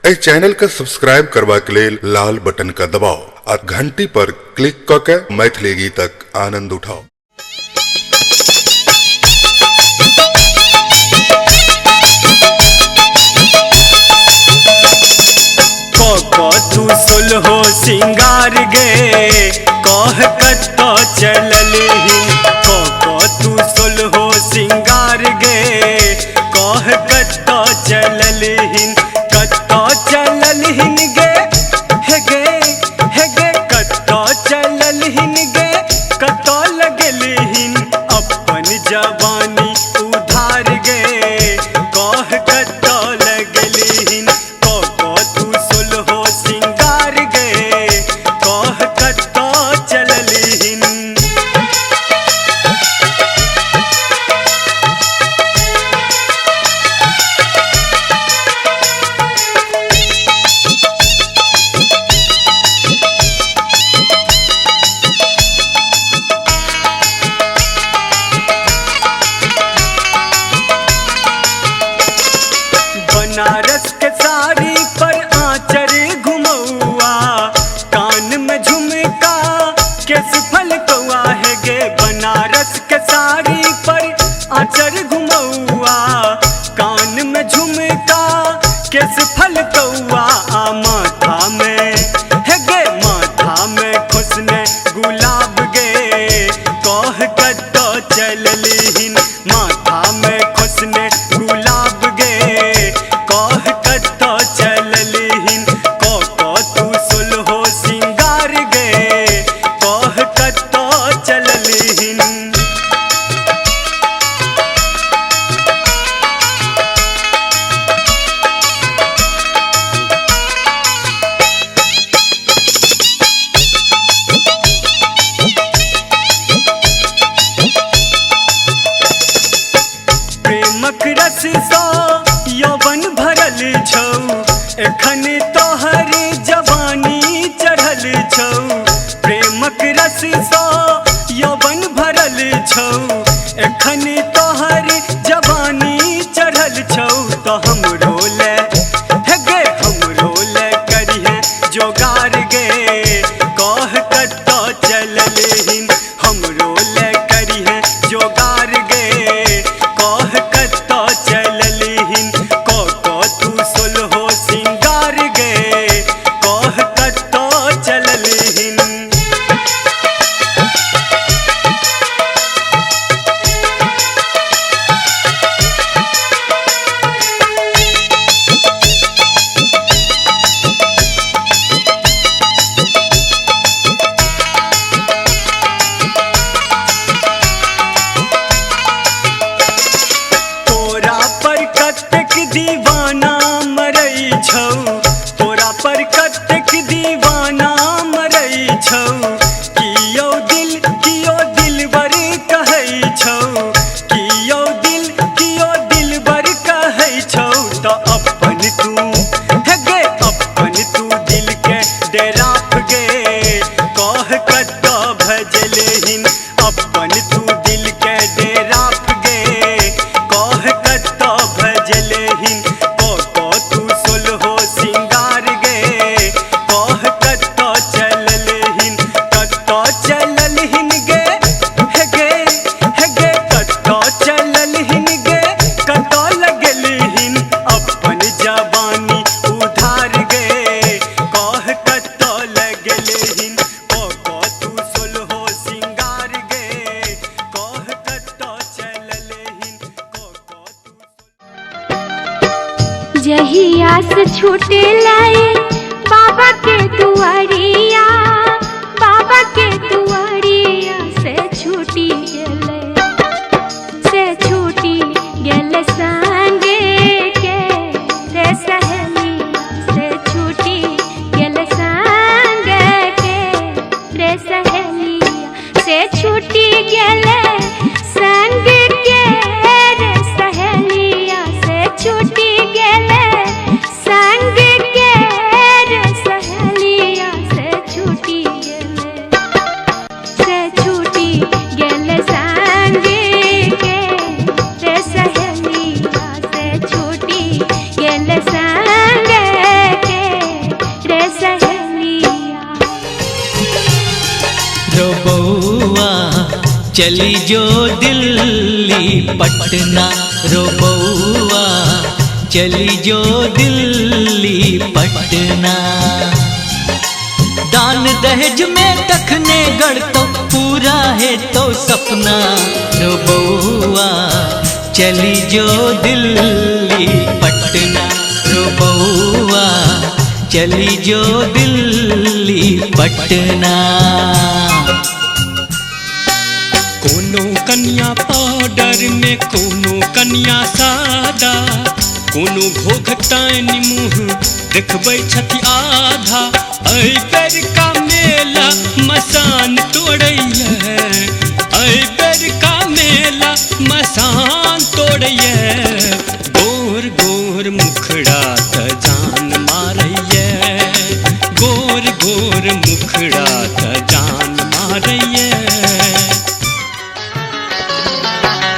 ए channel का subscribe करवा के लिए लाल बटन का दबाओ और घंटी पर क्लिक करके मैथिली गीतक आनंद उठाओ। तू सुलहो सिंगार गे कह कत्तो चललही तू सुलहो सिंगार गे कह कत्तो चललही गे हे गे कत्तो चललहिन गे कत्तो लगलहिन अपन जवानी उधार गे कह कत्तो लगलहिन तू सुलहो सिंगार गे कह कत्तो चललहिन। बनारस के साड़ी पर आंचर घुमौआ कान में झुमका केस फलकौआ है गे बनारस के साड़ी पर आंचर घुमौआ कान में झुमका केस फलकौआ आ माथा में है गे माथा में खुशने गुलाब गे कह कत्तो चललहिन माथा में खुशने गुलाब गे कह कत्तो चललहिन तू सुलहो सिंगार गे कह कत्तो चललहिन। प्रेमक रस सा यौवन भरल छौ एखन तोहर जवानी चढ़ल छौ प्रेमक रस सा यौवन भरल छौ एखन तोहर जवानी चढ़ल छौ तो हमरो ले हे गे हमरो ले करिहे जोगार गे कह कत्तो चललहिन हमरो ले करिहे जोगार गे कह कत्तो चललहिन तू सुलहो सिंगार गे कह कत्तो चललहिन। तोरा पर कतेक दीवाना मरई छौ तोरा पर कतेक दीवाना मरई छौ कियो दिलबर कहै छौ कियो दिलबर कहै छौ तो अपन तू हे गे अपन तू दिल के डेराफ गे कह कत्तो भजलहिन अपन तू दिल के डेराफ गे कह कत्तो भजलहिन तू सुलहो सिंगार गे कह कत्तो चललहिन गे हे गे कत्तो चललहिन गे कत्तो लगलहिन अपन जवानी उधार गे कह कत्तो लगलहिन तू सुलहो सिंगार गे कह कत्तो चललहिन जहिया से छूटे लाए बाबा के दुआरिया से छूटी गेले संगे के रे सहेलिया से छूटी गेले संगे के रे सहेलिया से छूटी गेले संग के रे सहेलिया से छूटी गेले संग के रे सहेलिया से छूटी गेले चली जो दिल्ली पटना रो बउआ, चली जो दिल्ली पटना। दान दहेज में तखने गढ़ तो पूरा है तो सपना रो बउआ, चली जो दिल्ली पटना रो बउआ, चली जो दिल्ली पटना। कोनो कन्या पाउडर में कोनो कन्या सादा, कोनो घोघटाइन मुँह देखबै छथि आधा। ऐ बेर का मेला मसान तोड़ैया, ऐ बेर का मेला मसान तोड़ैया। गोर गोर मुखड़ा त जान मारैया, गोर गोर मुखड़ा त जान मारैया।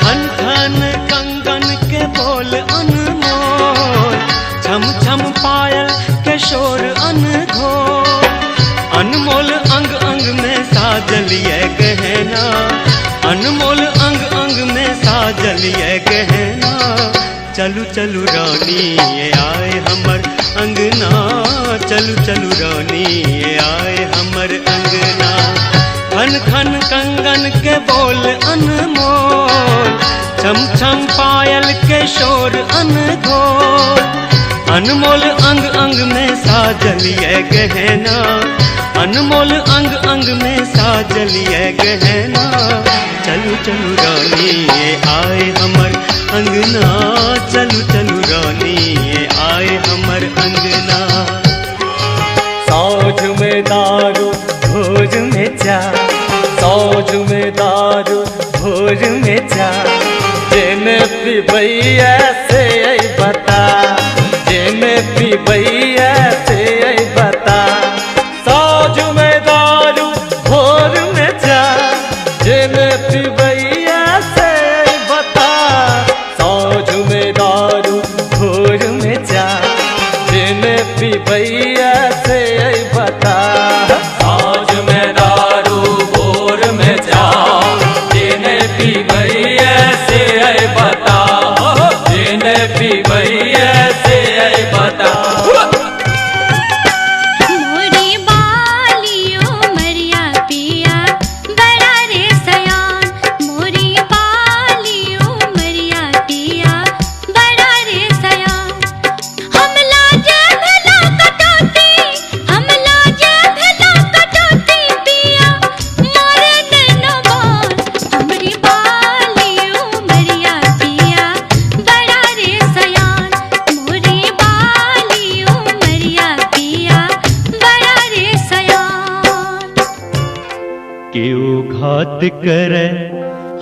खन खन कंगन के बोल अनमोल, छम छम पायल के शोर अनघोल। अनमोल अंग अंग में साजल ये गहना, अनमोल अंग अंग में साजल ये गहना। चलू चलू रानी ये आए हमर अंगना, चलू चलू रानी ये आए हमर अंगना। खन खन कंगन के बोल अनमोल, छम छम पायल के शोर अनघोल। अनमोल अंग अंग में साजल ये गहना, अनमोल अंग अंग में साजल ये गहना। चलू चलू रानी ये आए हमर अंगना, चलू चलू रानी ये आए हमर अंगना। सौझ में दारू भोज में चा, सौझ में दारू भोज में चा। जेने पिबैया से बता, जेने पिबैया से बता। सौझ में दारू भोर में चा, जेने पिबैया से बता। सौझ में दारू भोर में चा, जेने पिबैया से बता। सौझ में दारू भोर में चा, जेने पिबैया से बता, जेने पिबैया से बता। मोरी बालियो मरिया पिया बड़ा रे सयान, मोरी बालियो मरिया पिया बड़ा रे सयान। हम लाजे भला कटौती, हम लाजे भला कटौती पिया मोरे नैनवान। हमरी बालियो मरिया पिया बड़ा रे सयान, मोरी बालियो मरिया पिया बड़ा रे सयान। केहू घात करे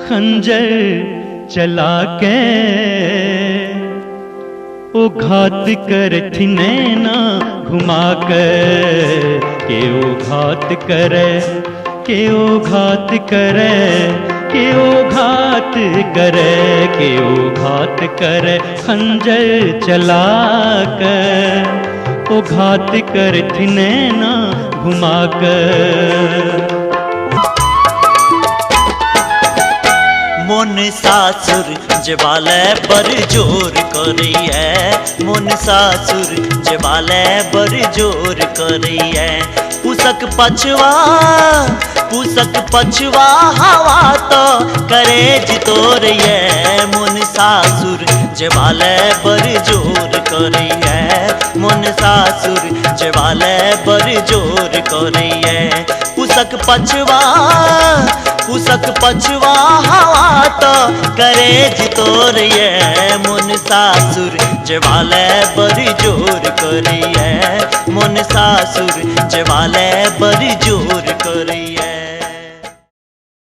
खंजर चला के, ओ घात करथि नैना घुमा के। केहू घात करे, केहू घात करे, केहू घात करे, केहू घात करे खंजर चला के। ओ घात करथि नैना घुमा के। मोन सासुर जबाले पर जोर करिए, मोन सासुर जबाले पर जोर करिए। पुसक पछवा, पुसक पछवा हवा तो करे जितोरिए। मोन सासुर जबाले पर जोर करिए, मोन सासुर जबाले पर जोर करिए। पुसक पछवा, पुसक पछवा हवा तो करे जितोरिए। मोन सासुर जबाले पर जोर करिए, मोन सासुर जबाले पर जोर करिए।